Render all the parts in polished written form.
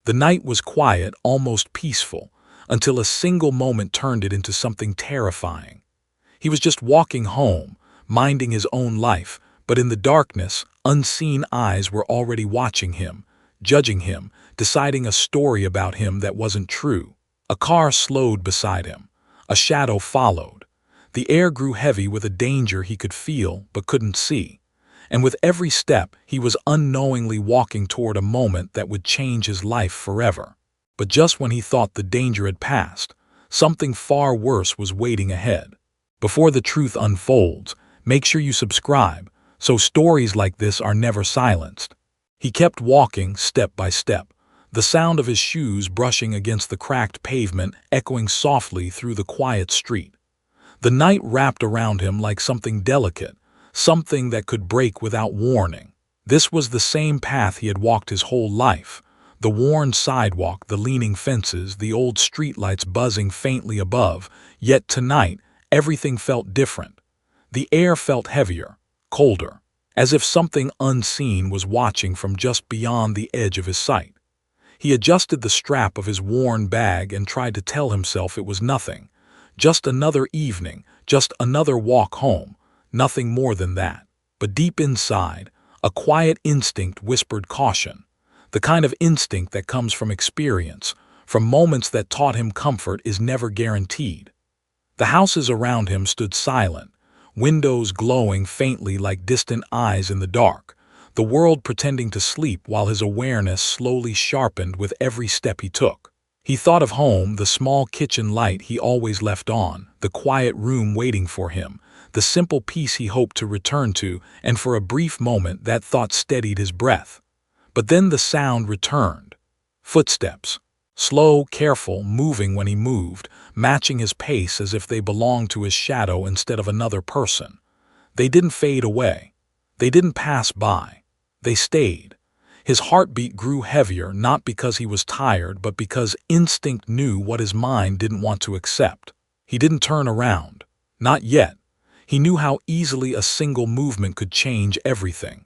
The night was quiet, almost peaceful, until a single moment turned it into something terrifying. He was just walking home, minding his own life, but in the darkness, unseen eyes were already watching him, judging him, deciding a story about him that wasn't true. A car slowed beside him. A shadow followed. The air grew heavy with a danger he could feel but couldn't see. And with every step, he was unknowingly walking toward a moment that would change his life forever. But just when he thought the danger had passed, something far worse was waiting ahead. Before the truth unfolds, make sure you subscribe, so stories like this are never silenced. He kept walking step by step, the sound of his shoes brushing against the cracked pavement echoing softly through the quiet street. The night wrapped around him like something delicate, something that could break without warning. This was the same path he had walked his whole life, the worn sidewalk, the leaning fences, the old streetlights buzzing faintly above, yet tonight everything felt different. The air felt heavier, colder, as if something unseen was watching from just beyond the edge of his sight. He adjusted the strap of his worn bag and tried to tell himself it was nothing. Just another evening, just another walk home, nothing more than that. But deep inside, a quiet instinct whispered caution, the kind of instinct that comes from experience, from moments that taught him comfort is never guaranteed. The houses around him stood silent, windows glowing faintly like distant eyes in the dark, the world pretending to sleep while his awareness slowly sharpened with every step he took. He thought of home, the small kitchen light he always left on, the quiet room waiting for him, the simple peace he hoped to return to, and for a brief moment that thought steadied his breath. But then the sound returned. Footsteps. Slow, careful, moving when he moved, matching his pace as if they belonged to his shadow instead of another person. They didn't fade away. They didn't pass by. They stayed. His heartbeat grew heavier, not because he was tired, but because instinct knew what his mind didn't want to accept. He didn't turn around. Not yet. He knew how easily a single movement could change everything.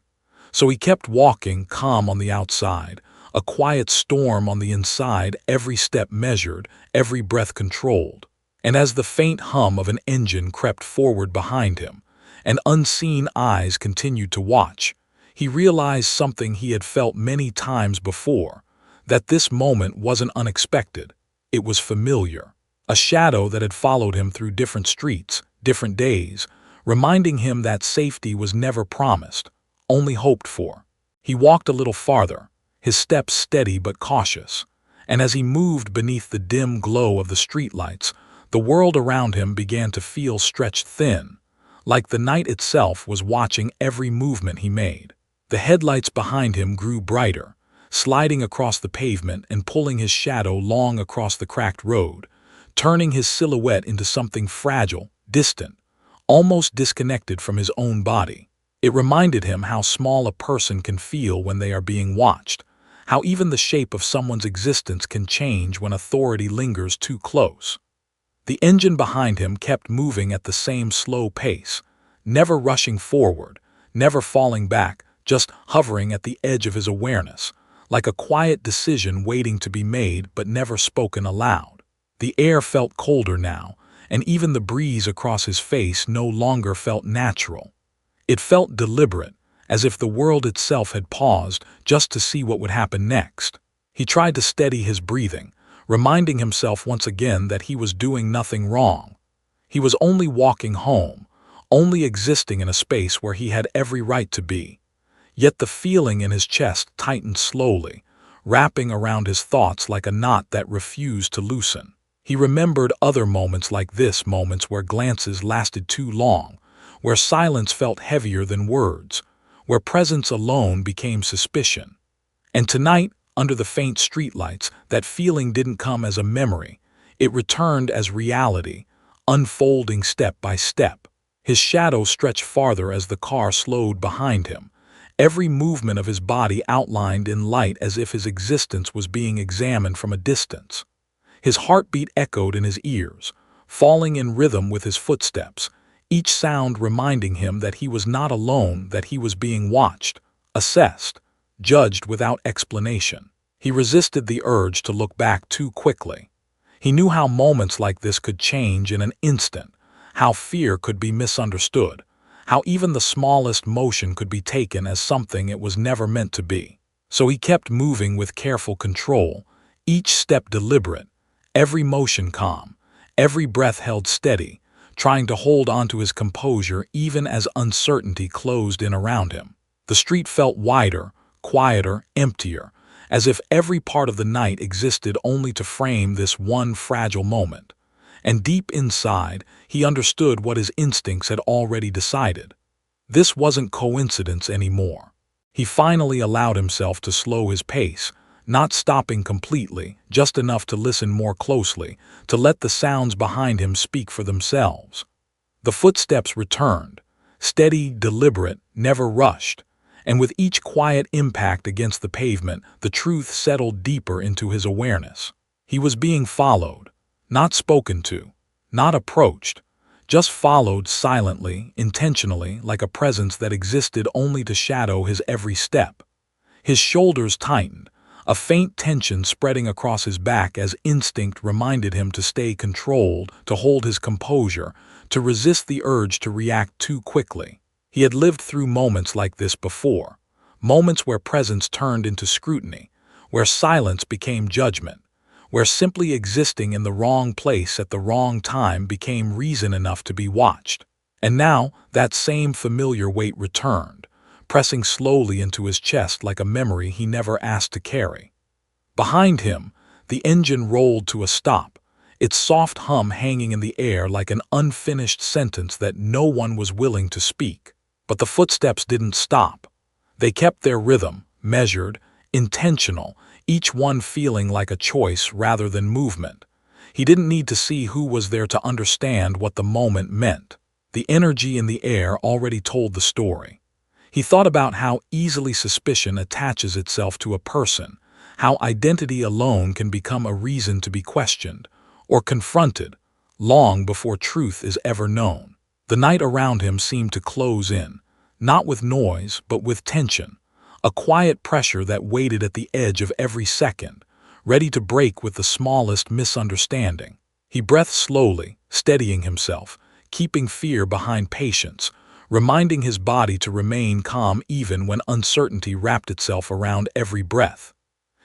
So he kept walking, calm on the outside, a quiet storm on the inside, every step measured, every breath controlled. And as the faint hum of an engine crept forward behind him, and unseen eyes continued to watch, he realized something he had felt many times before, that this moment wasn't unexpected. It was familiar. A shadow that had followed him through different streets, different days, reminding him that safety was never promised, only hoped for. He walked a little farther, his steps steady but cautious, and as he moved beneath the dim glow of the streetlights, the world around him began to feel stretched thin, like the night itself was watching every movement he made. The headlights behind him grew brighter, sliding across the pavement and pulling his shadow long across the cracked road, turning his silhouette into something fragile, distant, almost disconnected from his own body. It reminded him how small a person can feel when they are being watched, how even the shape of someone's existence can change when authority lingers too close. The engine behind him kept moving at the same slow pace, never rushing forward, never falling back, just hovering at the edge of his awareness, like a quiet decision waiting to be made but never spoken aloud. The air felt colder now, and even the breeze across his face no longer felt natural. It felt deliberate, as if the world itself had paused just to see what would happen next. He tried to steady his breathing, reminding himself once again that he was doing nothing wrong. He was only walking home, only existing in a space where he had every right to be. Yet the feeling in his chest tightened slowly, wrapping around his thoughts like a knot that refused to loosen. He remembered other moments like this, moments where glances lasted too long, where silence felt heavier than words, where presence alone became suspicion. And tonight, under the faint streetlights, that feeling didn't come as a memory. It returned as reality, unfolding step by step. His shadow stretched farther as the car slowed behind him, every movement of his body outlined in light as if his existence was being examined from a distance. His heartbeat echoed in his ears, falling in rhythm with his footsteps, each sound reminding him that he was not alone, that he was being watched, assessed, judged without explanation. He resisted the urge to look back too quickly. He knew how moments like this could change in an instant, how fear could be misunderstood, how even the smallest motion could be taken as something it was never meant to be. So he kept moving with careful control, each step deliberate, every motion calm, every breath held steady, trying to hold onto his composure even as uncertainty closed in around him. The street felt wider, quieter, emptier, as if every part of the night existed only to frame this one fragile moment. And deep inside, he understood what his instincts had already decided. This wasn't coincidence anymore. He finally allowed himself to slow his pace, not stopping completely, just enough to listen more closely, to let the sounds behind him speak for themselves. The footsteps returned, steady, deliberate, never rushed, and with each quiet impact against the pavement, the truth settled deeper into his awareness. He was being followed, not spoken to, not approached, just followed silently, intentionally, like a presence that existed only to shadow his every step. His shoulders tightened, a faint tension spreading across his back as instinct reminded him to stay controlled, to hold his composure, to resist the urge to react too quickly. He had lived through moments like this before, moments where presence turned into scrutiny, where silence became judgment, where simply existing in the wrong place at the wrong time became reason enough to be watched. And now, that same familiar weight returned, pressing slowly into his chest like a memory he never asked to carry. Behind him, the engine rolled to a stop, its soft hum hanging in the air like an unfinished sentence that no one was willing to speak. But the footsteps didn't stop. They kept their rhythm, measured, intentional, each one feeling like a choice rather than movement. He didn't need to see who was there to understand what the moment meant. The energy in the air already told the story. He thought about how easily suspicion attaches itself to a person, how identity alone can become a reason to be questioned or confronted long before truth is ever known. The night around him seemed to close in, not with noise but with tension, a quiet pressure that waited at the edge of every second, ready to break with the smallest misunderstanding. He breathed slowly, steadying himself, keeping fear behind patience, reminding his body to remain calm even when uncertainty wrapped itself around every breath.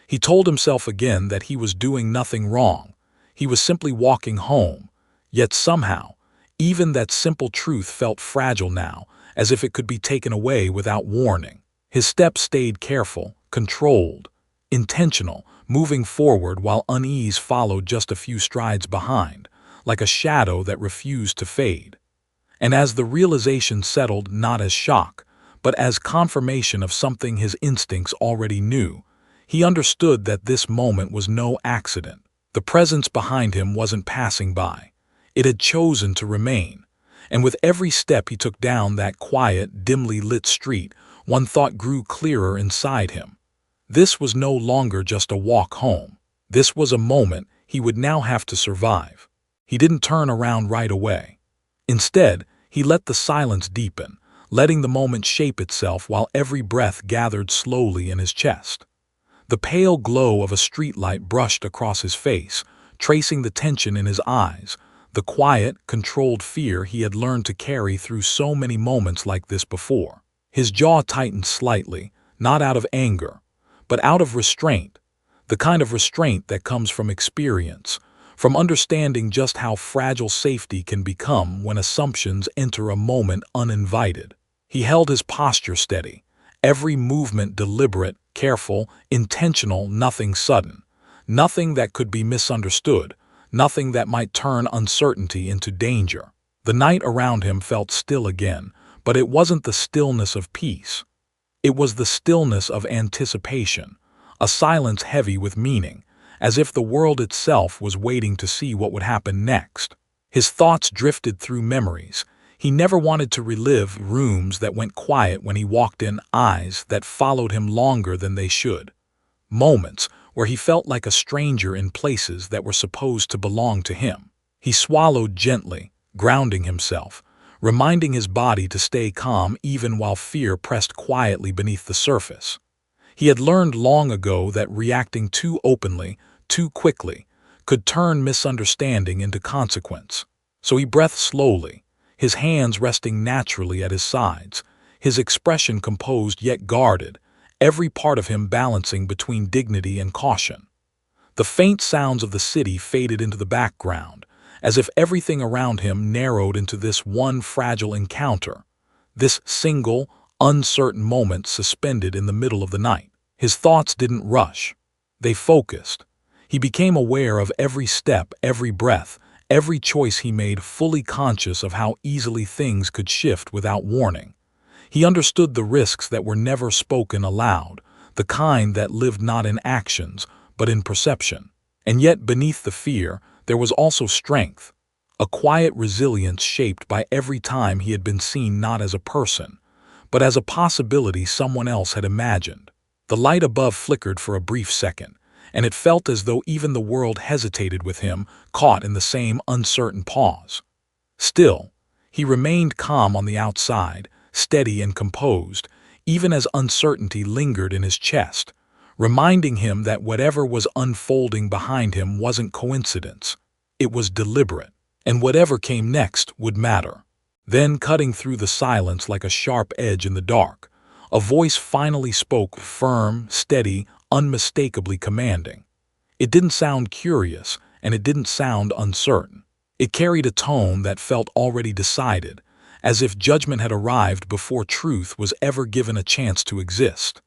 He told himself again that he was doing nothing wrong. He was simply walking home. Yet somehow, even that simple truth felt fragile now, as if it could be taken away without warning. His steps stayed careful, controlled, intentional, moving forward while unease followed just a few strides behind, like a shadow that refused to fade. And as the realization settled not as shock, but as confirmation of something his instincts already knew, he understood that this moment was no accident. The presence behind him wasn't passing by. It had chosen to remain. And with every step he took down that quiet, dimly lit street, one thought grew clearer inside him. This was no longer just a walk home. This was a moment he would now have to survive. He didn't turn around right away. Instead, he let the silence deepen, letting the moment shape itself while every breath gathered slowly in his chest. The pale glow of a streetlight brushed across his face, tracing the tension in his eyes, the quiet, controlled fear he had learned to carry through so many moments like this before. His jaw tightened slightly, not out of anger, but out of restraint, the kind of restraint that comes from experience, from understanding just how fragile safety can become when assumptions enter a moment uninvited. He held his posture steady, every movement deliberate, careful, intentional, nothing sudden, nothing that could be misunderstood, nothing that might turn uncertainty into danger. The night around him felt still again, but it wasn't the stillness of peace. It was the stillness of anticipation, a silence heavy with meaning, as if the world itself was waiting to see what would happen next. His thoughts drifted through memories. He never wanted to relive rooms that went quiet when he walked in, eyes that followed him longer than they should. Moments where he felt like a stranger in places that were supposed to belong to him. He swallowed gently, grounding himself, reminding his body to stay calm even while fear pressed quietly beneath the surface. He had learned long ago that reacting too openly, too quickly, could turn misunderstanding into consequence. So he breathed slowly, his hands resting naturally at his sides, his expression composed yet guarded, every part of him balancing between dignity and caution. The faint sounds of the city faded into the background, as if everything around him narrowed into this one fragile encounter, this single, uncertain moment suspended in the middle of the night. His thoughts didn't rush. They focused. He became aware of every step, every breath, every choice he made, fully conscious of how easily things could shift without warning. He understood the risks that were never spoken aloud, the kind that lived not in actions, but in perception. And yet beneath the fear, there was also strength, a quiet resilience shaped by every time he had been seen not as a person, but as a possibility someone else had imagined. The light above flickered for a brief second, and it felt as though even the world hesitated with him, caught in the same uncertain pause. Still, he remained calm on the outside, steady and composed, even as uncertainty lingered in his chest, reminding him that whatever was unfolding behind him wasn't coincidence. It was deliberate, and whatever came next would matter. Then, cutting through the silence like a sharp edge in the dark, a voice finally spoke, firm, steady, unmistakably commanding. It didn't sound curious, and it didn't sound uncertain. It carried a tone that felt already decided, as if judgment had arrived before truth was ever given a chance to exist.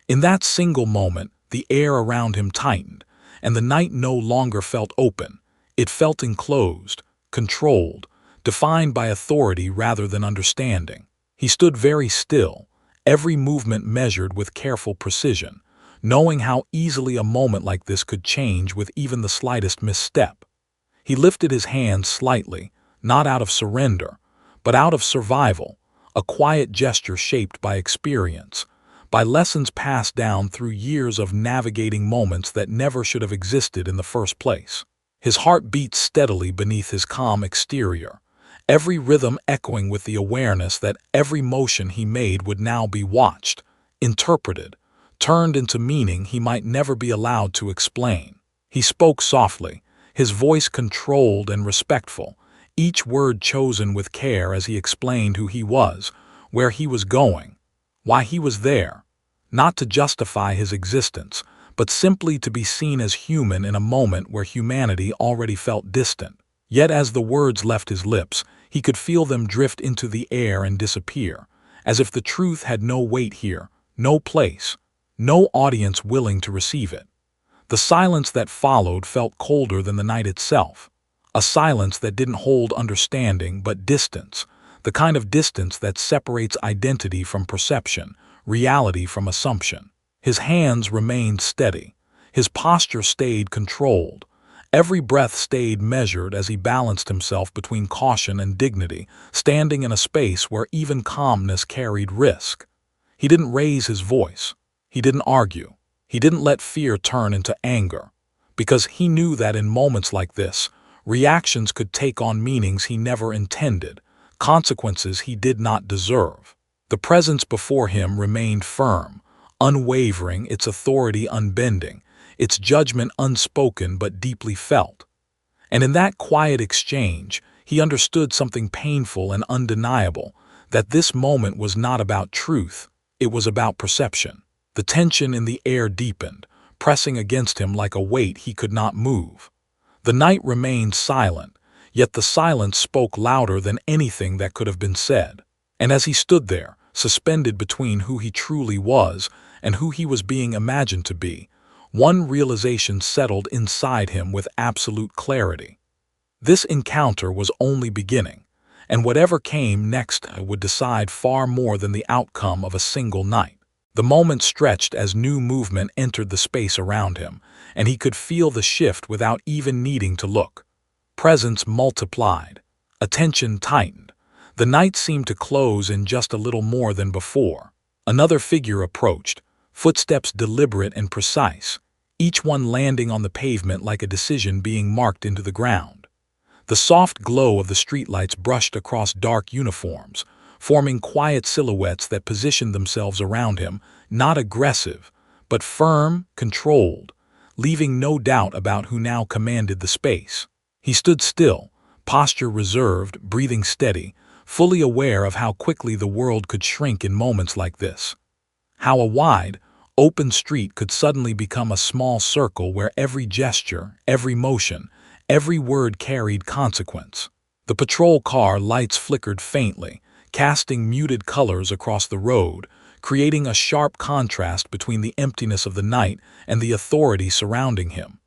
In that single moment, the air around him tightened, and the night no longer felt open. It felt enclosed, controlled, defined by authority rather than understanding. He stood very still, every movement measured with careful precision, knowing how easily a moment like this could change with even the slightest misstep. He lifted his hands slightly, not out of surrender, but out of survival, a quiet gesture shaped by experience, by lessons passed down through years of navigating moments that never should have existed in the first place. His heart beat steadily beneath his calm exterior, every rhythm echoing with the awareness that every motion he made would now be watched, interpreted, turned into meaning he might never be allowed to explain. He spoke softly, his voice controlled and respectful, each word chosen with care as he explained who he was, where he was going, why he was there, not to justify his existence, but simply to be seen as human in a moment where humanity already felt distant. Yet as the words left his lips, he could feel them drift into the air and disappear, as if the truth had no weight here, no place, no audience willing to receive it. The silence that followed felt colder than the night itself, a silence that didn't hold understanding but distance, the kind of distance that separates identity from perception, reality from assumption. His hands remained steady, his posture stayed controlled, every breath stayed measured as he balanced himself between caution and dignity, standing in a space where even calmness carried risk. He didn't raise his voice, he didn't argue, he didn't let fear turn into anger, because he knew that in moments like this, reactions could take on meanings he never intended, consequences he did not deserve. The presence before him remained firm, unwavering, its authority unbending, its judgment unspoken but deeply felt. And in that quiet exchange, he understood something painful and undeniable, that this moment was not about truth, it was about perception. The tension in the air deepened, pressing against him like a weight he could not move. The night remained silent, yet the silence spoke louder than anything that could have been said. And as he stood there, suspended between who he truly was and who he was being imagined to be, one realization settled inside him with absolute clarity. This encounter was only beginning, and whatever came next would decide far more than the outcome of a single night. The moment stretched as new movement entered the space around him, and he could feel the shift without even needing to look. Presence multiplied, attention tightened. The night seemed to close in just a little more than before. Another figure approached, footsteps deliberate and precise, each one landing on the pavement like a decision being marked into the ground. The soft glow of the streetlights brushed across dark uniforms, forming quiet silhouettes that positioned themselves around him, not aggressive, but firm, controlled, leaving no doubt about who now commanded the space. He stood still, posture reserved, breathing steady, fully aware of how quickly the world could shrink in moments like this. How a wide, open street could suddenly become a small circle where every gesture, every motion, every word carried consequence. The patrol car lights flickered faintly, casting muted colors across the road, creating a sharp contrast between the emptiness of the night and the authority surrounding him.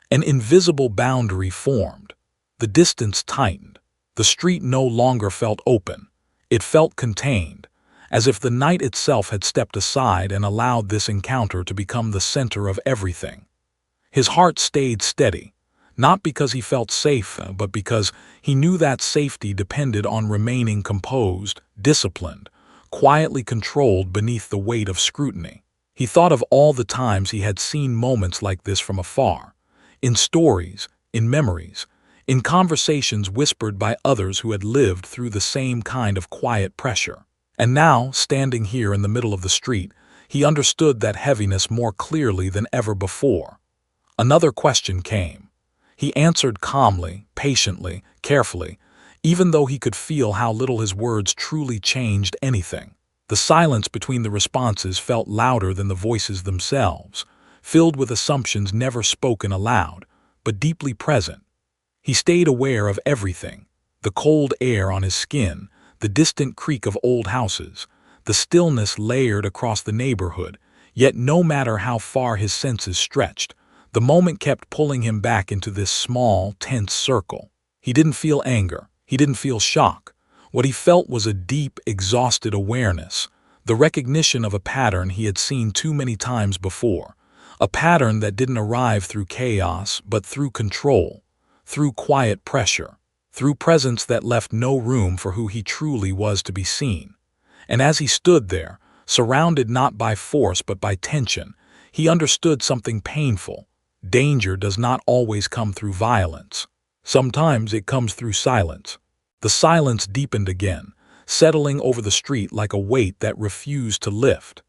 An invisible boundary formed. The distance tightened. The street no longer felt open. It felt contained, as if the night itself had stepped aside and allowed this encounter to become the center of everything. His heart stayed steady, not because he felt safe, but because he knew that safety depended on remaining composed, disciplined, quietly controlled beneath the weight of scrutiny. He thought of all the times he had seen moments like this from afar, in stories, in memories, in conversations whispered by others who had lived through the same kind of quiet pressure. And now, standing here in the middle of the street, he understood that heaviness more clearly than ever before. Another question came. He answered calmly, patiently, carefully, even though he could feel how little his words truly changed anything. The silence between the responses felt louder than the voices themselves, filled with assumptions never spoken aloud, but deeply present. He stayed aware of everything: the cold air on his skin, the distant creak of old houses, the stillness layered across the neighborhood, yet no matter how far his senses stretched, the moment kept pulling him back into this small, tense circle. He didn't feel anger. He didn't feel shock. What he felt was a deep, exhausted awareness, the recognition of a pattern he had seen too many times before, a pattern that didn't arrive through chaos but through control, through quiet pressure, through presence that left no room for who he truly was to be seen. And as he stood there, surrounded not by force but by tension, he understood something painful. Danger does not always come through violence. Sometimes it comes through silence. The silence deepened again, settling over the street like a weight that refused to lift.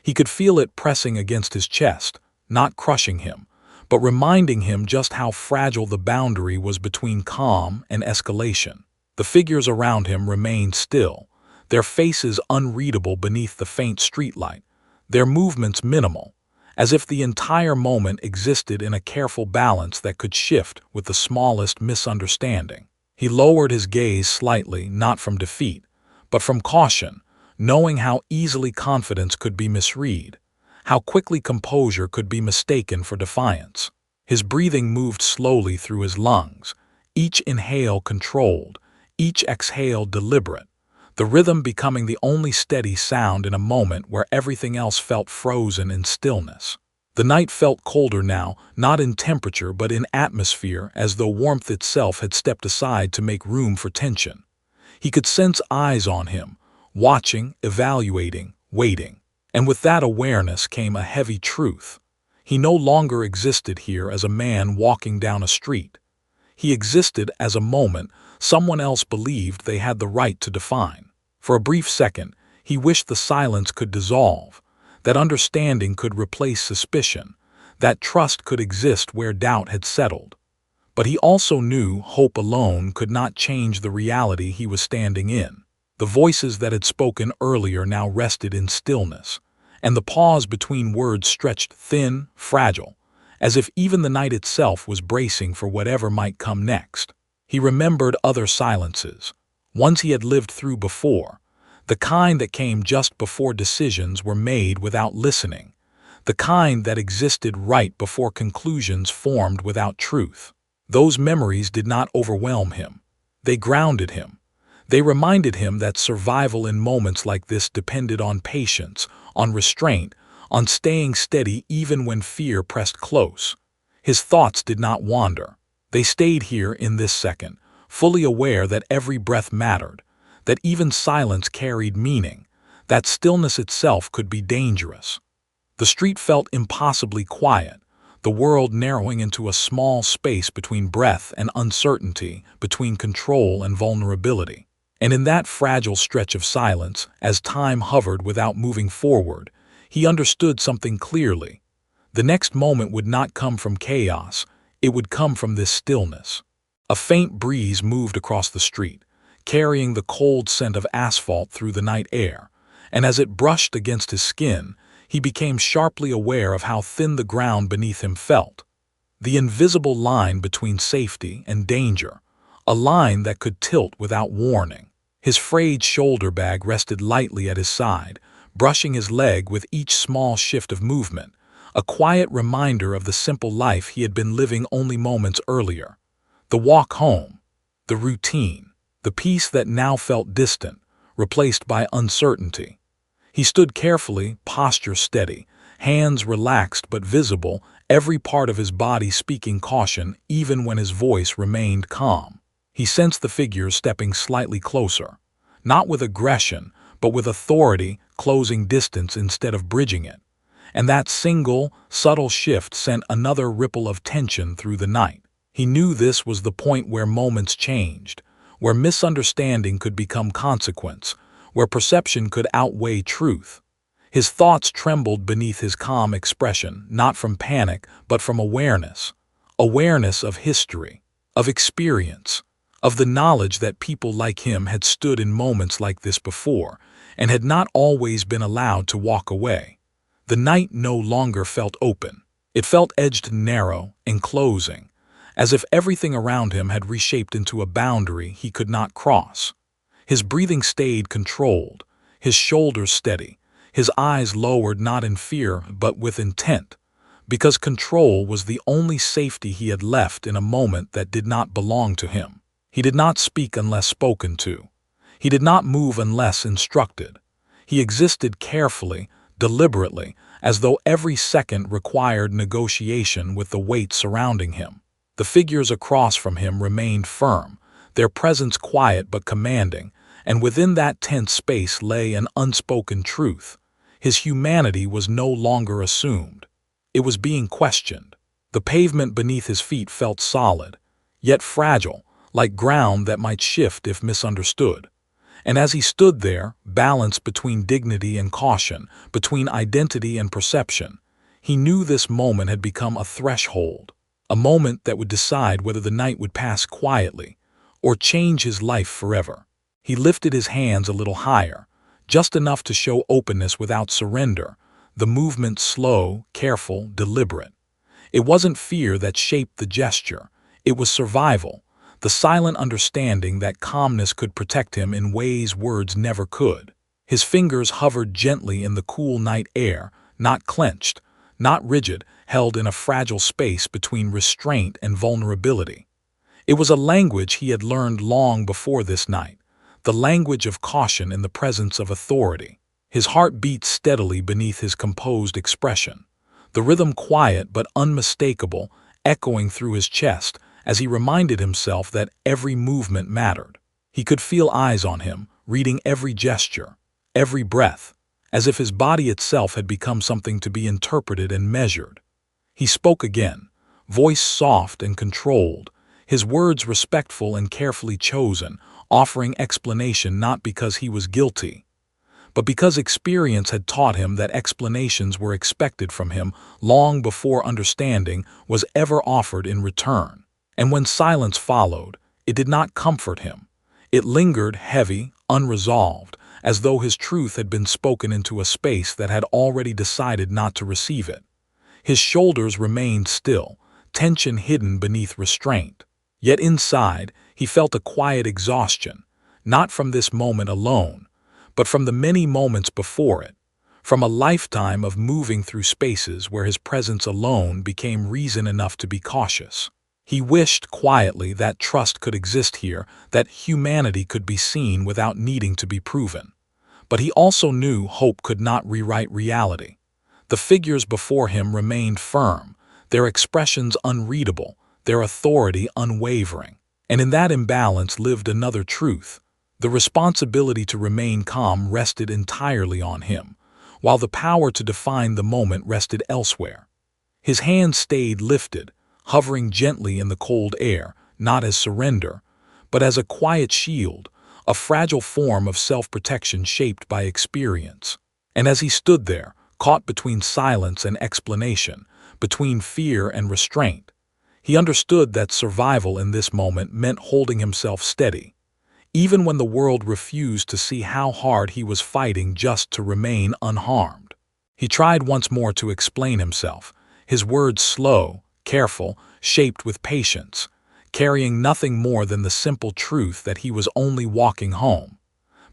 He could feel it pressing against his chest, not crushing him, but reminding him just how fragile the boundary was between calm and escalation. The figures around him remained still, their faces unreadable beneath the faint streetlight, their movements minimal, as if the entire moment existed in a careful balance that could shift with the smallest misunderstanding. He lowered his gaze slightly, not from defeat, but from caution, knowing how easily confidence could be misread, how quickly composure could be mistaken for defiance. His breathing moved slowly through his lungs, each inhale controlled, each exhale deliberate, the rhythm becoming the only steady sound in a moment where everything else felt frozen in stillness. The night felt colder now, not in temperature but in atmosphere, as though warmth itself had stepped aside to make room for tension. He could sense eyes on him, watching, evaluating, waiting. And with that awareness came a heavy truth. He no longer existed here as a man walking down a street. He existed as a moment someone else believed they had the right to define. For a brief second, he wished the silence could dissolve, that understanding could replace suspicion, that trust could exist where doubt had settled. But he also knew hope alone could not change the reality he was standing in. The voices that had spoken earlier now rested in stillness, and the pause between words stretched thin, fragile, as if even the night itself was bracing for whatever might come next. He remembered other silences, ones he had lived through before, the kind that came just before decisions were made without listening, the kind that existed right before conclusions formed without truth. Those memories did not overwhelm him. They grounded him. They reminded him that survival in moments like this depended on patience, on restraint, on staying steady even when fear pressed close. His thoughts did not wander. They stayed here in this second, fully aware that every breath mattered, that even silence carried meaning, that stillness itself could be dangerous. The street felt impossibly quiet, the world narrowing into a small space between breath and uncertainty, between control and vulnerability. And in that fragile stretch of silence, as time hovered without moving forward, he understood something clearly. The next moment would not come from chaos, it would come from this stillness. A faint breeze moved across the street, carrying the cold scent of asphalt through the night air, and as it brushed against his skin, he became sharply aware of how thin the ground beneath him felt. The invisible line between safety and danger, a line that could tilt without warning. His frayed shoulder bag rested lightly at his side, brushing his leg with each small shift of movement, a quiet reminder of the simple life he had been living only moments earlier. The walk home, the routine, the peace that now felt distant, replaced by uncertainty. He stood carefully, posture steady, hands relaxed but visible, every part of his body speaking caution even when his voice remained calm. He sensed the figures stepping slightly closer, not with aggression, but with authority, closing distance instead of bridging it. And that single, subtle shift sent another ripple of tension through the night. He knew this was the point where moments changed, where misunderstanding could become consequence, where perception could outweigh truth. His thoughts trembled beneath his calm expression, not from panic, but from awareness. Awareness of history, of experience, of the knowledge that people like him had stood in moments like this before, and had not always been allowed to walk away. The night no longer felt open. It felt edged narrow, enclosing, as if everything around him had reshaped into a boundary he could not cross. His breathing stayed controlled, his shoulders steady, his eyes lowered not in fear but with intent, because control was the only safety he had left in a moment that did not belong to him. He did not speak unless spoken to. He did not move unless instructed. He existed carefully, deliberately, as though every second required negotiation with the weight surrounding him. The figures across from him remained firm, their presence quiet but commanding, and within that tense space lay an unspoken truth. His humanity was no longer assumed. It was being questioned. The pavement beneath his feet felt solid, yet fragile, like ground that might shift if misunderstood. And as he stood there, balanced between dignity and caution, between identity and perception, he knew this moment had become a threshold, a moment that would decide whether the night would pass quietly or change his life forever. He lifted his hands a little higher, just enough to show openness without surrender, the movement slow, careful, deliberate. It wasn't fear that shaped the gesture, it was survival, the silent understanding that calmness could protect him in ways words never could. His fingers hovered gently in the cool night air, not clenched, not rigid, held in a fragile space between restraint and vulnerability. It was a language he had learned long before this night, the language of caution in the presence of authority. His heart beat steadily beneath his composed expression, the rhythm quiet but unmistakable, echoing through his chest as he reminded himself that every movement mattered. He could feel eyes on him, reading every gesture, every breath, as if his body itself had become something to be interpreted and measured. He spoke again, voice soft and controlled, his words respectful and carefully chosen, offering explanation not because he was guilty, but because experience had taught him that explanations were expected from him long before understanding was ever offered in return. And when silence followed, it did not comfort him. It lingered heavy, unresolved, as though his truth had been spoken into a space that had already decided not to receive it. His shoulders remained still, tension hidden beneath restraint. Yet inside, he felt a quiet exhaustion, not from this moment alone, but from the many moments before it, from a lifetime of moving through spaces where his presence alone became reason enough to be cautious. He wished quietly that trust could exist here, that humanity could be seen without needing to be proven. But he also knew hope could not rewrite reality. The figures before him remained firm, their expressions unreadable, their authority unwavering. And in that imbalance lived another truth. The responsibility to remain calm rested entirely on him, while the power to define the moment rested elsewhere. His hands stayed lifted, hovering gently in the cold air, not as surrender, but as a quiet shield, a fragile form of self-protection shaped by experience. And as he stood there, caught between silence and explanation, between fear and restraint. He understood that survival in this moment meant holding himself steady, even when the world refused to see how hard he was fighting just to remain unharmed. He tried once more to explain himself, his words slow, careful, shaped with patience, carrying nothing more than the simple truth that he was only walking home.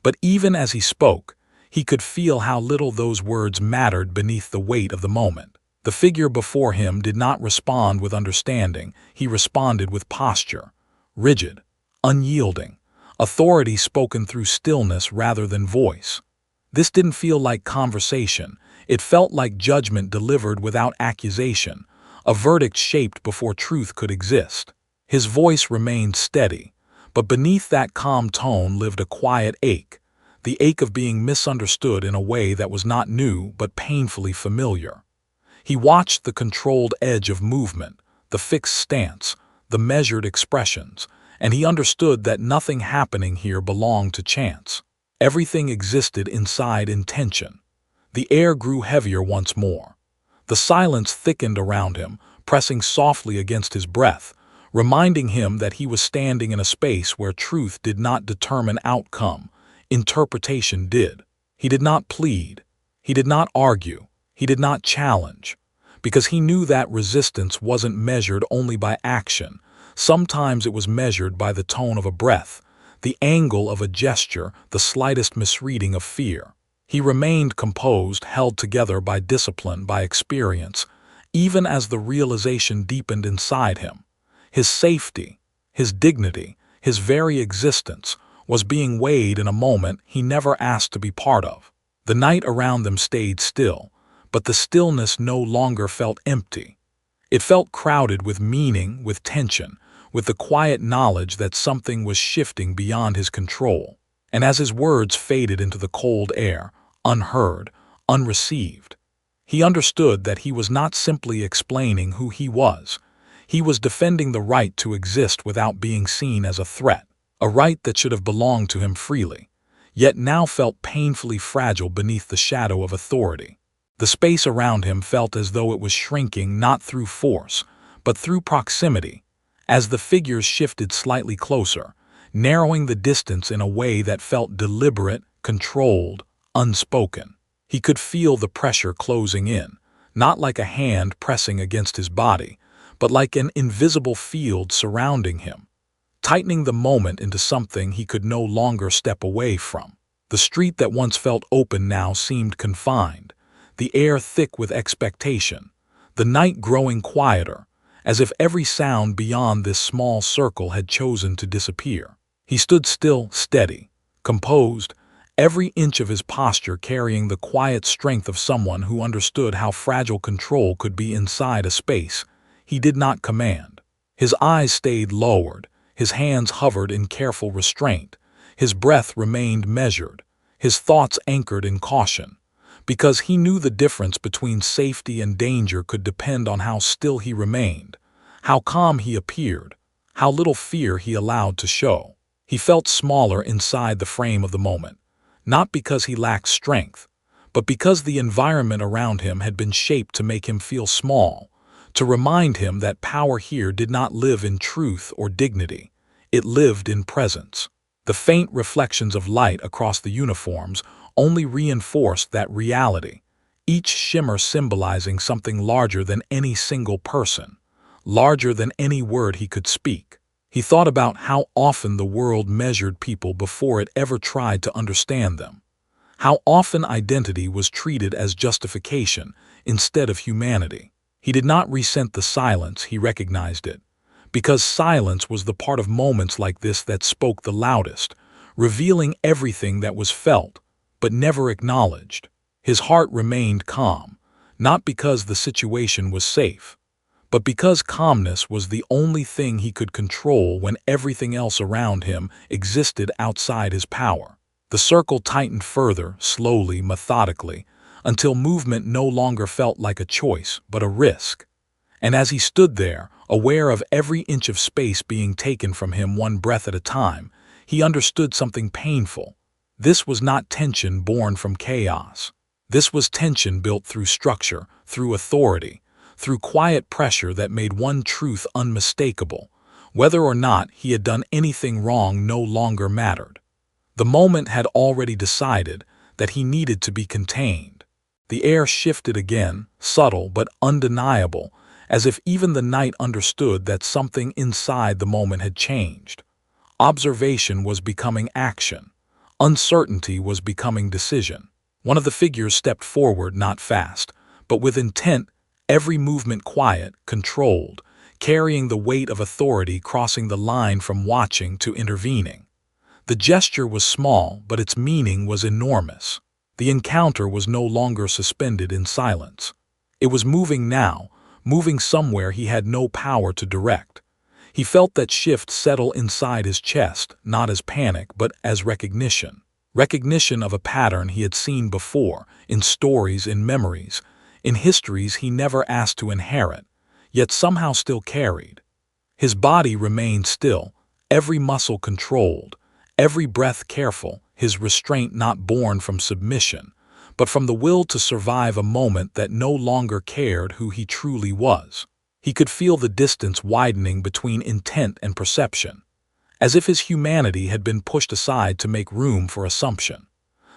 But even as he spoke, he could feel how little those words mattered beneath the weight of the moment. The figure before him did not respond with understanding, he responded with posture, rigid, unyielding, authority spoken through stillness rather than voice. This didn't feel like conversation, it felt like judgment delivered without accusation, a verdict shaped before truth could exist. His voice remained steady, but beneath that calm tone lived a quiet ache, the ache of being misunderstood in a way that was not new but painfully familiar. He watched the controlled edge of movement, the fixed stance, the measured expressions, and he understood that nothing happening here belonged to chance. Everything existed inside intention. The air grew heavier once more. The silence thickened around him, pressing softly against his breath, reminding him that he was standing in a space where truth did not determine outcome, interpretation did. He did not plead. He did not argue. He did not challenge. Because he knew that resistance wasn't measured only by action. Sometimes it was measured by the tone of a breath, the angle of a gesture, the slightest misreading of fear. He remained composed, held together by discipline, by experience, even as the realization deepened inside him. His safety, his dignity, his very existence was being weighed in a moment he never asked to be part of. The night around them stayed still, but the stillness no longer felt empty. It felt crowded with meaning, with tension, with the quiet knowledge that something was shifting beyond his control. And as his words faded into the cold air, unheard, unreceived, he understood that he was not simply explaining who he was. He was defending the right to exist without being seen as a threat, a right that should have belonged to him freely, yet now felt painfully fragile beneath the shadow of authority. The space around him felt as though it was shrinking not through force, but through proximity, as the figures shifted slightly closer, narrowing the distance in a way that felt deliberate, controlled, unspoken. He could feel the pressure closing in, not like a hand pressing against his body, but like an invisible field surrounding him, tightening the moment into something he could no longer step away from. The street that once felt open now seemed confined, the air thick with expectation, the night growing quieter, as if every sound beyond this small circle had chosen to disappear. He stood still, steady, composed, every inch of his posture carrying the quiet strength of someone who understood how fragile control could be inside a space he did not command. His eyes stayed lowered, his hands hovered in careful restraint, his breath remained measured, his thoughts anchored in caution, because he knew the difference between safety and danger could depend on how still he remained, how calm he appeared, how little fear he allowed to show. He felt smaller inside the frame of the moment, not because he lacked strength, but because the environment around him had been shaped to make him feel small, to remind him that power here did not live in truth or dignity, it lived in presence. The faint reflections of light across the uniforms only reinforced that reality, each shimmer symbolizing something larger than any single person, larger than any word he could speak. He thought about how often the world measured people before it ever tried to understand them, how often identity was treated as justification instead of humanity. He did not resent the silence, he recognized it, because silence was the part of moments like this that spoke the loudest, revealing everything that was felt, but never acknowledged. His heart remained calm, not because the situation was safe, but because calmness was the only thing he could control when everything else around him existed outside his power. The circle tightened further, slowly, methodically, until movement no longer felt like a choice, but a risk. And as he stood there, aware of every inch of space being taken from him one breath at a time, he understood something painful. This was not tension born from chaos. This was tension built through structure, through authority, through quiet pressure that made one truth unmistakable: whether or not he had done anything wrong no longer mattered. The moment had already decided that he needed to be contained. The air shifted again, subtle but undeniable, as if even the night understood that something inside the moment had changed. Observation was becoming action. Uncertainty was becoming decision. One of the figures stepped forward, not fast, but with intent, every movement quiet, controlled, carrying the weight of authority, crossing the line from watching to intervening. The gesture was small, but its meaning was enormous. The encounter was no longer suspended in silence. It was moving now, moving somewhere he had no power to direct. He felt that shift settle inside his chest, not as panic, but as recognition. Recognition of a pattern he had seen before, in stories, in memories, in histories he never asked to inherit, yet somehow still carried. His body remained still, every muscle controlled, every breath careful, his restraint not born from submission, but from the will to survive a moment that no longer cared who he truly was. He could feel the distance widening between intent and perception, as if his humanity had been pushed aside to make room for assumption.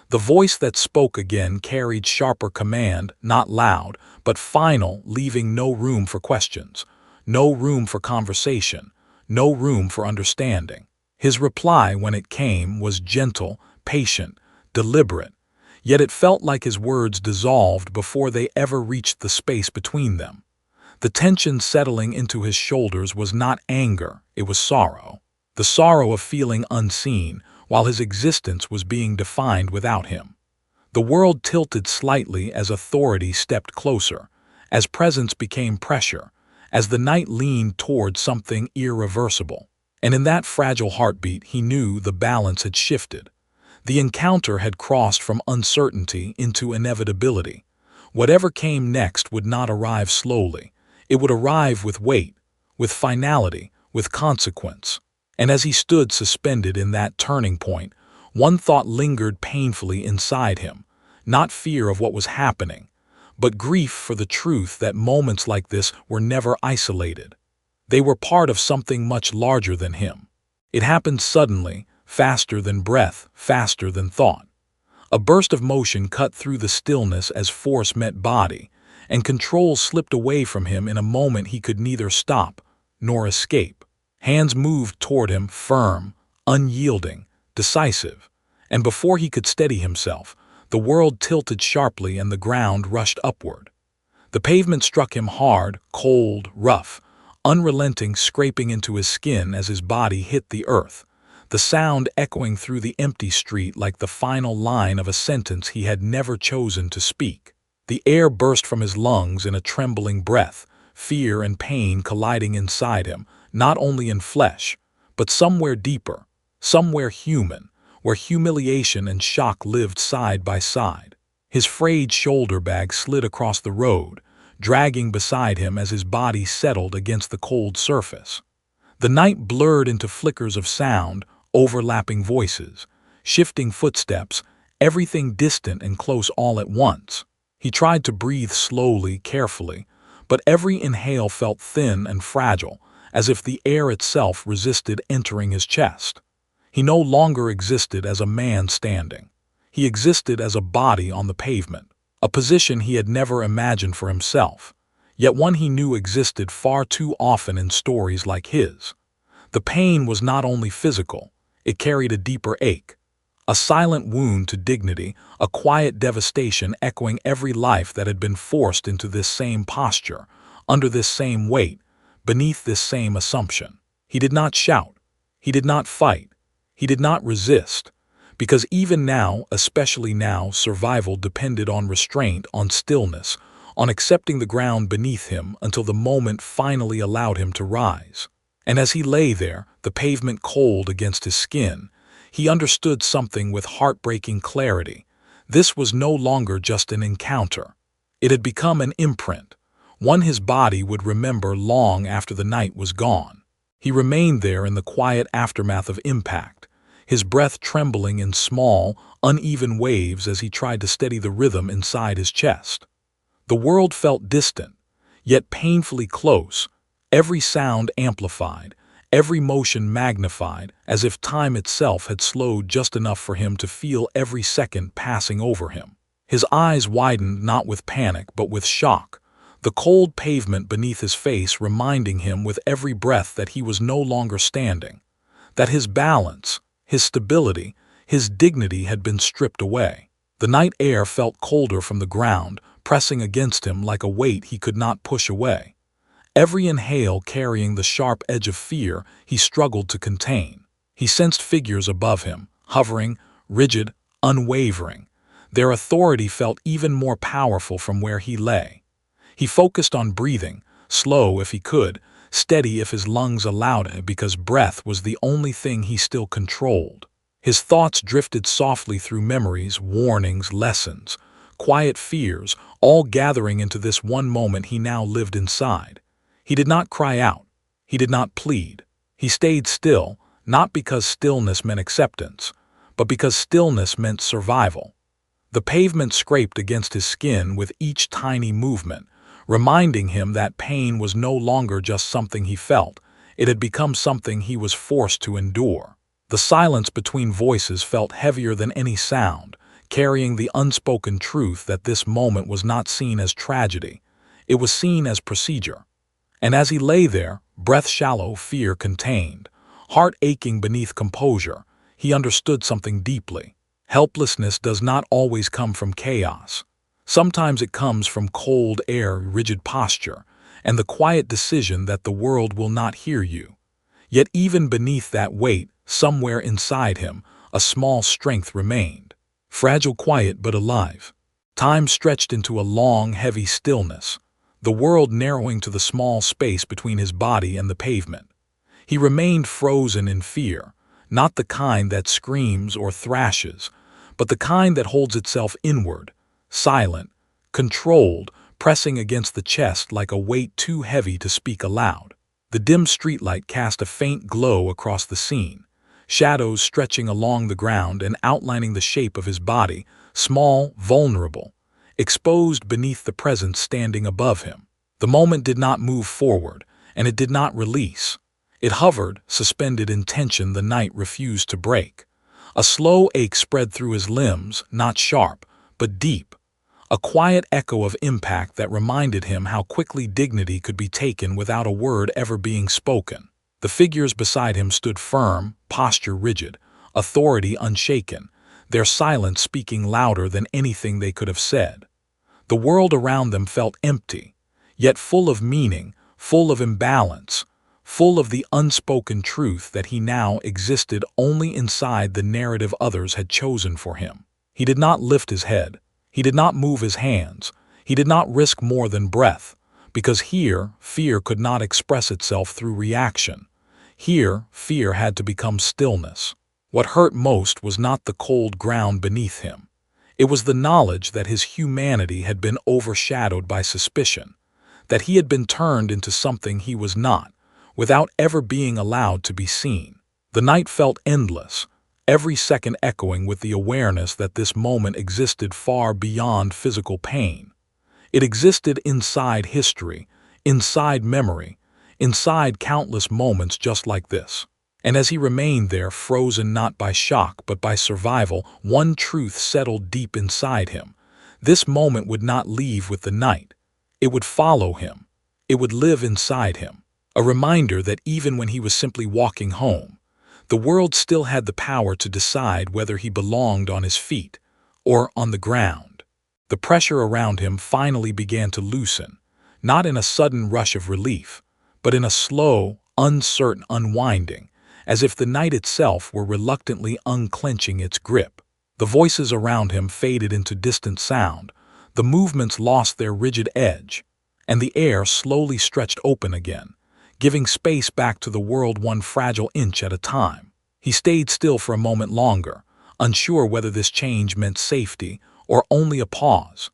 The voice that spoke again carried sharper command, not loud, but final, leaving no room for questions, no room for conversation, no room for understanding. His reply, when it came, was gentle, patient, deliberate, yet it felt like his words dissolved before they ever reached the space between them. The tension settling into his shoulders was not anger, it was sorrow. The sorrow of feeling unseen, while his existence was being defined without him. The world tilted slightly as authority stepped closer, as presence became pressure, as the night leaned toward something irreversible. And in that fragile heartbeat he knew the balance had shifted. The encounter had crossed from uncertainty into inevitability. Whatever came next would not arrive slowly. It would arrive with weight, with finality, with consequence. And as he stood suspended in that turning point, one thought lingered painfully inside him, not fear of what was happening, but grief for the truth that moments like this were never isolated. They were part of something much larger than him. It happened suddenly, faster than breath, faster than thought. A burst of motion cut through the stillness as force met body, and control slipped away from him in a moment he could neither stop nor escape. Hands moved toward him, firm, unyielding, decisive, and before he could steady himself, the world tilted sharply and the ground rushed upward. The pavement struck him hard, cold, rough, unrelenting, scraping into his skin as his body hit the earth, the sound echoing through the empty street like the final line of a sentence he had never chosen to speak. The air burst from his lungs in a trembling breath, fear and pain colliding inside him, not only in flesh, but somewhere deeper, somewhere human, where humiliation and shock lived side by side. His frayed shoulder bag slid across the road, dragging beside him as his body settled against the cold surface. The night blurred into flickers of sound, overlapping voices, shifting footsteps, everything distant and close all at once. He tried to breathe slowly, carefully, but every inhale felt thin and fragile, as if the air itself resisted entering his chest. He no longer existed as a man standing. He existed as a body on the pavement, a position he had never imagined for himself, yet one he knew existed far too often in stories like his. The pain was not only physical, it carried a deeper ache, a silent wound to dignity, a quiet devastation echoing every life that had been forced into this same posture, under this same weight, beneath this same assumption. He did not shout, he did not fight, he did not resist, because even now, especially now, survival depended on restraint, on stillness, on accepting the ground beneath him until the moment finally allowed him to rise. And as he lay there, the pavement cold against his skin, he understood something with heartbreaking clarity. This was no longer just an encounter. It had become an imprint, one his body would remember long after the night was gone. He remained there in the quiet aftermath of impact, his breath trembling in small, uneven waves as he tried to steady the rhythm inside his chest. The world felt distant, yet painfully close, every sound amplified, every motion magnified, as if time itself had slowed just enough for him to feel every second passing over him. His eyes widened not with panic but with shock, the cold pavement beneath his face reminding him with every breath that he was no longer standing, that his balance, his stability, his dignity had been stripped away. The night air felt colder from the ground, pressing against him like a weight he could not push away. Every inhale carrying the sharp edge of fear he struggled to contain. He sensed figures above him, hovering, rigid, unwavering. Their authority felt even more powerful from where he lay. He focused on breathing, slow if he could, steady if his lungs allowed it, because breath was the only thing he still controlled. His thoughts drifted softly through memories, warnings, lessons, quiet fears, all gathering into this one moment he now lived inside. He did not cry out. He did not plead. He stayed still, not because stillness meant acceptance, but because stillness meant survival. The pavement scraped against his skin with each tiny movement, reminding him that pain was no longer just something he felt. It had become something he was forced to endure. The silence between voices felt heavier than any sound, carrying the unspoken truth that this moment was not seen as tragedy. It was seen as procedure. And as he lay there, breath shallow, fear contained, heart aching beneath composure, he understood something deeply. Helplessness does not always come from chaos. Sometimes it comes from cold air, rigid posture, and the quiet decision that the world will not hear you. Yet even beneath that weight, somewhere inside him, a small strength remained. Fragile, quiet, but alive. Time stretched into a long, heavy stillness, the world narrowing to the small space between his body and the pavement. He remained frozen in fear, not the kind that screams or thrashes, but the kind that holds itself inward, silent, controlled, pressing against the chest like a weight too heavy to speak aloud. The dim streetlight cast a faint glow across the scene, shadows stretching along the ground and outlining the shape of his body, small, vulnerable, exposed beneath the presence standing above him. The moment did not move forward, and it did not release. It hovered, suspended in tension the night refused to break. A slow ache spread through his limbs, not sharp, but deep. A quiet echo of impact that reminded him how quickly dignity could be taken without a word ever being spoken. The figures beside him stood firm, posture rigid, authority unshaken, their silence speaking louder than anything they could have said. The world around them felt empty, yet full of meaning, full of imbalance, full of the unspoken truth that he now existed only inside the narrative others had chosen for him. He did not lift his head. He did not move his hands. He did not risk more than breath, because here, fear could not express itself through reaction. Here, fear had to become stillness. What hurt most was not the cold ground beneath him. It was the knowledge that his humanity had been overshadowed by suspicion, that he had been turned into something he was not, without ever being allowed to be seen. The night felt endless, every second echoing with the awareness that this moment existed far beyond physical pain. It existed inside history, inside memory, inside countless moments just like this. And as he remained there, frozen not by shock but by survival, one truth settled deep inside him. This moment would not leave with the night. It would follow him. It would live inside him. A reminder that even when he was simply walking home, the world still had the power to decide whether he belonged on his feet or on the ground. The pressure around him finally began to loosen, not in a sudden rush of relief, but in a slow, uncertain unwinding, as if the night itself were reluctantly unclenching its grip. The voices around him faded into distant sound, the movements lost their rigid edge, and the air slowly stretched open again, giving space back to the world one fragile inch at a time. He stayed still for a moment longer, unsure whether this change meant safety or only a pause,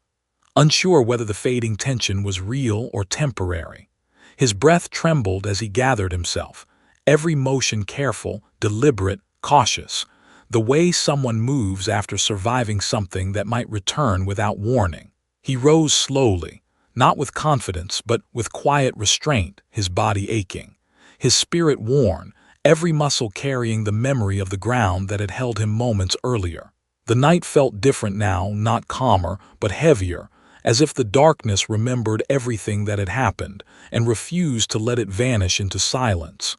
unsure whether the fading tension was real or temporary. His breath trembled as he gathered himself, every motion careful, deliberate, cautious, the way someone moves after surviving something that might return without warning. He rose slowly, not with confidence, but with quiet restraint, his body aching, his spirit worn, every muscle carrying the memory of the ground that had held him moments earlier. The night felt different now, not calmer, but heavier, as if the darkness remembered everything that had happened and refused to let it vanish into silence.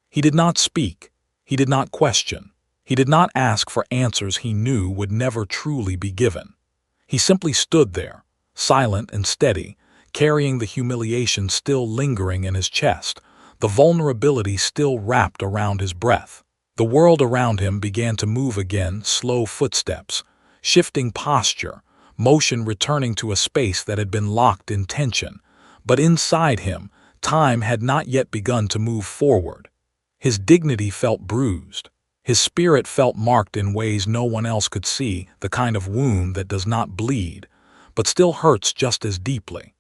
He did not speak. He did not question. He did not ask for answers he knew would never truly be given. He simply stood there, silent and steady, carrying the humiliation still lingering in his chest, the vulnerability still wrapped around his breath. The world around him began to move again, slow footsteps, shifting posture, motion returning to a space that had been locked in tension. But inside him, time had not yet begun to move forward. His dignity felt bruised. His spirit felt marked in ways no one else could see, the kind of wound that does not bleed, but still hurts just as deeply.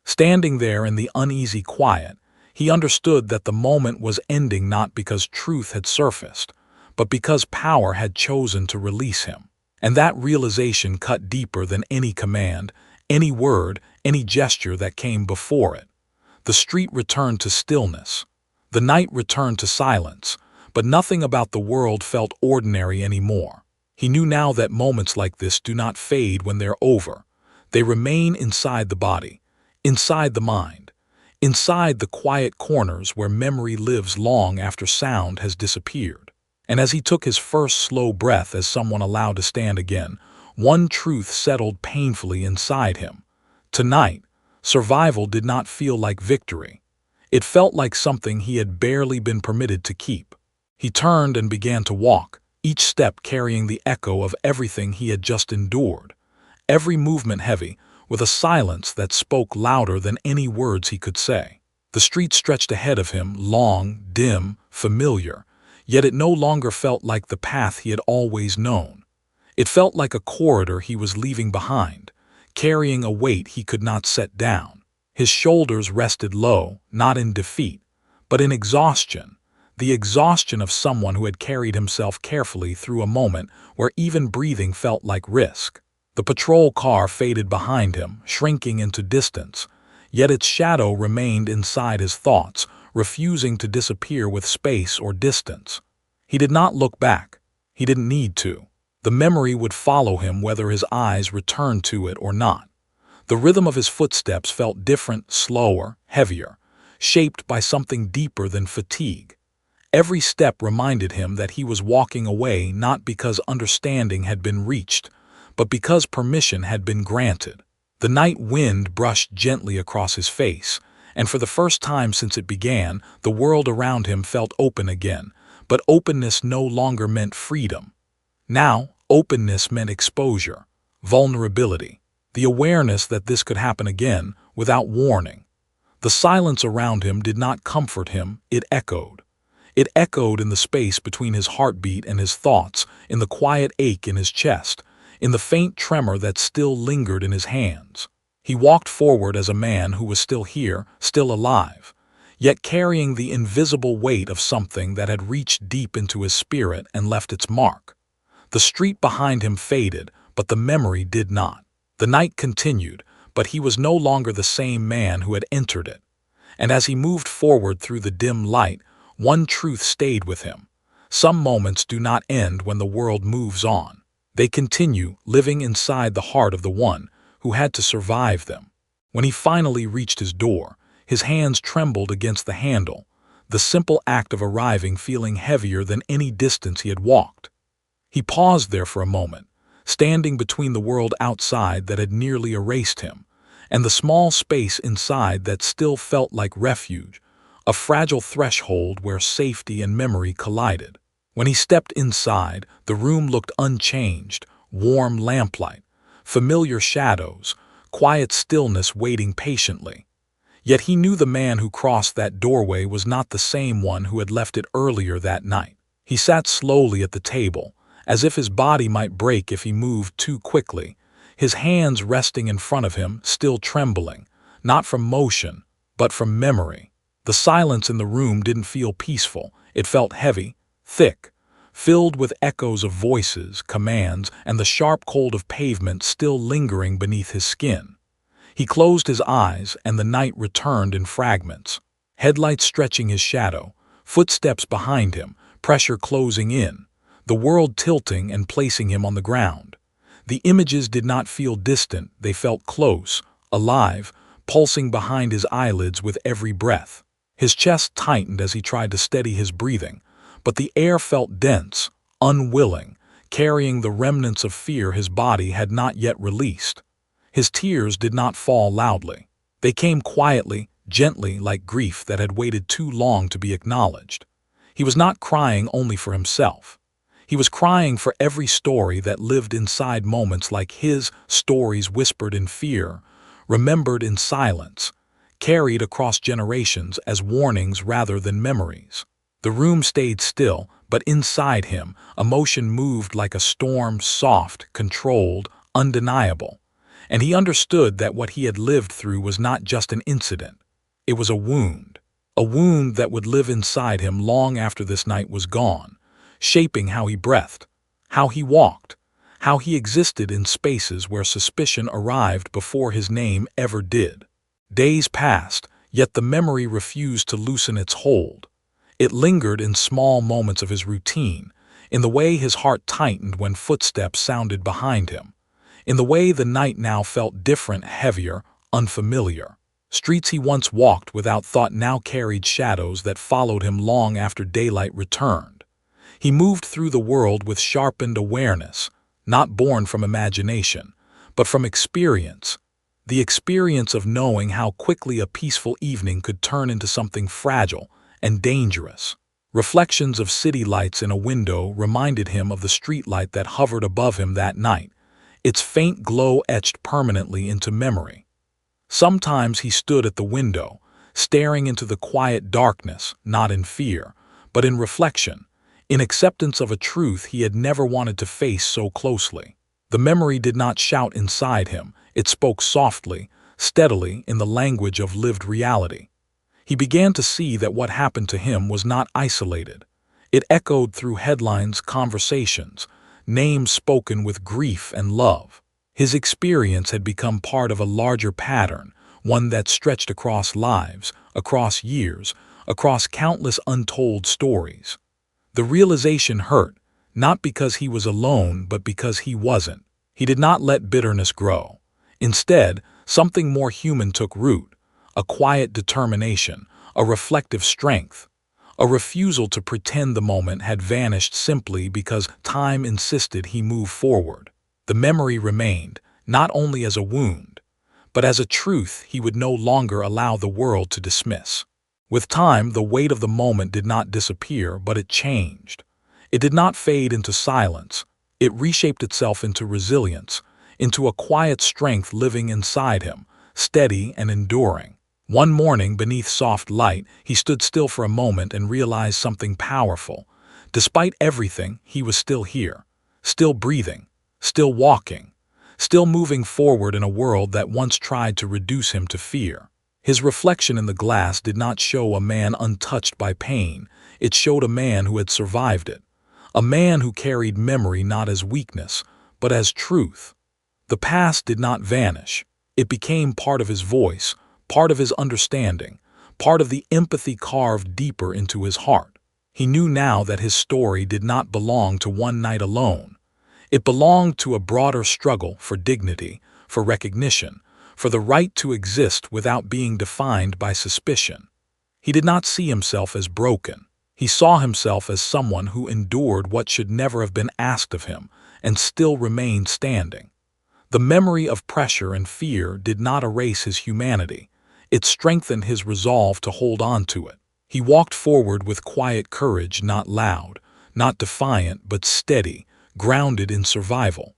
Standing there in the uneasy quiet, he understood that the moment was ending not because truth had surfaced, but because power had chosen to release him. And that realization cut deeper than any command, any word, any gesture that came before it. The street returned to stillness. The night returned to silence, but nothing about the world felt ordinary anymore. He knew now that moments like this do not fade when they're over. They remain inside the body, inside the mind, inside the quiet corners where memory lives long after sound has disappeared. And as he took his first slow breath as someone allowed to stand again, one truth settled painfully inside him. Tonight, survival did not feel like victory. It felt like something he had barely been permitted to keep. He turned and began to walk, each step carrying the echo of everything he had just endured, every movement heavy, with a silence that spoke louder than any words he could say. The street stretched ahead of him, long, dim, familiar, yet it no longer felt like the path he had always known. It felt like a corridor he was leaving behind, carrying a weight he could not set down. His shoulders rested low, not in defeat, but in exhaustion, the exhaustion of someone who had carried himself carefully through a moment where even breathing felt like risk. The patrol car faded behind him, shrinking into distance, yet its shadow remained inside his thoughts, refusing to disappear with space or distance. He did not look back. He didn't need to. The memory would follow him whether his eyes returned to it or not. The rhythm of his footsteps felt different, slower, heavier, shaped by something deeper than fatigue. Every step reminded him that he was walking away not because understanding had been reached, but because permission had been granted. The night wind brushed gently across his face, and for the first time since it began, the world around him felt open again, but openness no longer meant freedom. Now, openness meant exposure, vulnerability, the awareness that this could happen again without warning. The silence around him did not comfort him, it echoed. It echoed in the space between his heartbeat and his thoughts, in the quiet ache in his chest, in the faint tremor that still lingered in his hands. He walked forward as a man who was still here, still alive, yet carrying the invisible weight of something that had reached deep into his spirit and left its mark. The street behind him faded, but the memory did not. The night continued, but he was no longer the same man who had entered it. And as he moved forward through the dim light, one truth stayed with him. Some moments do not end when the world moves on. They continue, living inside the heart of the one who had to survive them. When he finally reached his door, his hands trembled against the handle, the simple act of arriving feeling heavier than any distance he had walked. He paused there for a moment, standing between the world outside that had nearly erased him, and the small space inside that still felt like refuge, a fragile threshold where safety and memory collided. When he stepped inside, the room looked unchanged, warm lamplight, familiar shadows, quiet stillness waiting patiently. Yet he knew the man who crossed that doorway was not the same one who had left it earlier that night. He sat slowly at the table, as if his body might break if he moved too quickly, his hands resting in front of him, still trembling, not from motion, but from memory. The silence in the room didn't feel peaceful. It felt heavy, thick, filled with echoes of voices, commands, and the sharp cold of pavement still lingering beneath his skin. He closed his eyes, and the night returned in fragments. Headlights stretching his shadow, footsteps behind him, pressure closing in, the world tilting and placing him on the ground. The images did not feel distant, they felt close, alive, pulsing behind his eyelids with every breath. His chest tightened as he tried to steady his breathing, but the air felt dense, unwilling, carrying the remnants of fear his body had not yet released. His tears did not fall loudly. They came quietly, gently, like grief that had waited too long to be acknowledged. He was not crying only for himself. He was crying for every story that lived inside moments like his, stories whispered in fear, remembered in silence, carried across generations as warnings rather than memories. The room stayed still, but inside him, emotion moved like a storm, soft, controlled, undeniable. And he understood that what he had lived through was not just an incident. It was a wound that would live inside him long after this night was gone, shaping how he breathed, how he walked, how he existed in spaces where suspicion arrived before his name ever did. Days passed, yet the memory refused to loosen its hold. It lingered in small moments of his routine, in the way his heart tightened when footsteps sounded behind him, in the way the night now felt different, heavier, unfamiliar. Streets he once walked without thought now carried shadows that followed him long after daylight returned. He moved through the world with sharpened awareness, not born from imagination, but from experience, the experience of knowing how quickly a peaceful evening could turn into something fragile and dangerous. Reflections of city lights in a window reminded him of the streetlight that hovered above him that night, its faint glow etched permanently into memory. Sometimes he stood at the window, staring into the quiet darkness, not in fear, but in reflection, in acceptance of a truth he had never wanted to face so closely. The memory did not shout inside him, it spoke softly, steadily, in the language of lived reality. He began to see that what happened to him was not isolated. It echoed through headlines, conversations, names spoken with grief and love. His experience had become part of a larger pattern, one that stretched across lives, across years, across countless untold stories. The realization hurt, not because he was alone, but because he wasn't. He did not let bitterness grow. Instead, something more human took root, a quiet determination, a reflective strength, a refusal to pretend the moment had vanished simply because time insisted he move forward. The memory remained, not only as a wound, but as a truth he would no longer allow the world to dismiss. With time, the weight of the moment did not disappear, but it changed. It did not fade into silence. It reshaped itself into resilience, into a quiet strength living inside him, steady and enduring. One morning, beneath soft light, he stood still for a moment and realized something powerful. Despite everything, he was still here, still breathing, still walking, still moving forward in a world that once tried to reduce him to fear. His reflection in the glass did not show a man untouched by pain, it showed a man who had survived it, a man who carried memory not as weakness, but as truth. The past did not vanish, it became part of his voice, part of his understanding, part of the empathy carved deeper into his heart. He knew now that his story did not belong to one night alone. It belonged to a broader struggle for dignity, for recognition, for the right to exist without being defined by suspicion. He did not see himself as broken. He saw himself as someone who endured what should never have been asked of him and still remained standing. The memory of pressure and fear did not erase his humanity. It strengthened his resolve to hold on to it. He walked forward with quiet courage, not loud, not defiant, but steady, grounded in survival.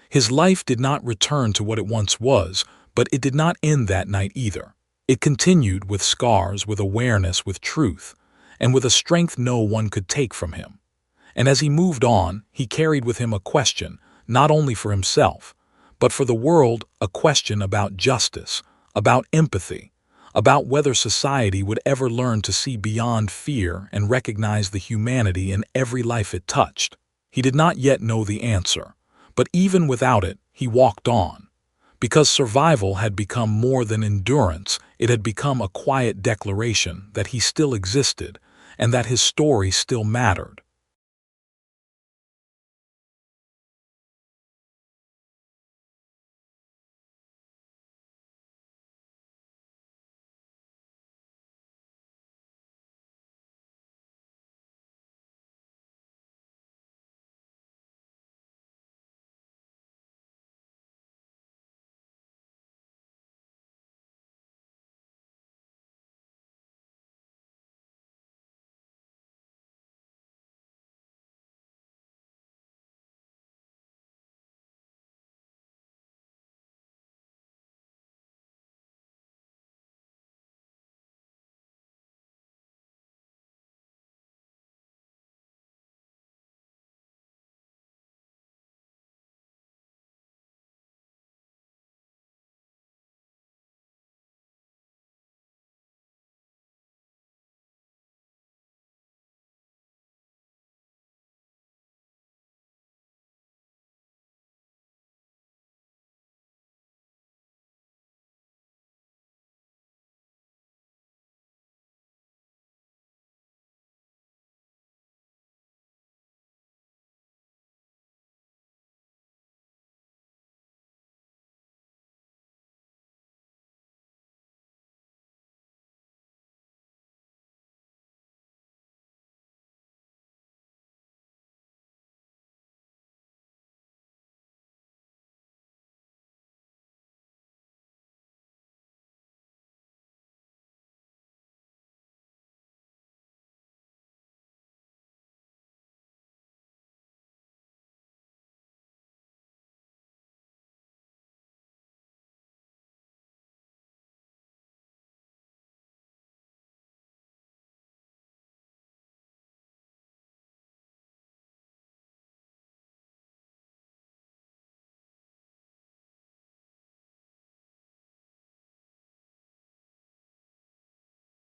His life did not return to what it once was, but it did not end that night either. It continued with scars, with awareness, with truth, and with a strength no one could take from him. And as he moved on, he carried with him a question, not only for himself, but for the world, a question about justice, about empathy, about whether society would ever learn to see beyond fear and recognize the humanity in every life it touched. He did not yet know the answer, but even without it, he walked on. Because survival had become more than endurance, it had become a quiet declaration that he still existed and that his story still mattered.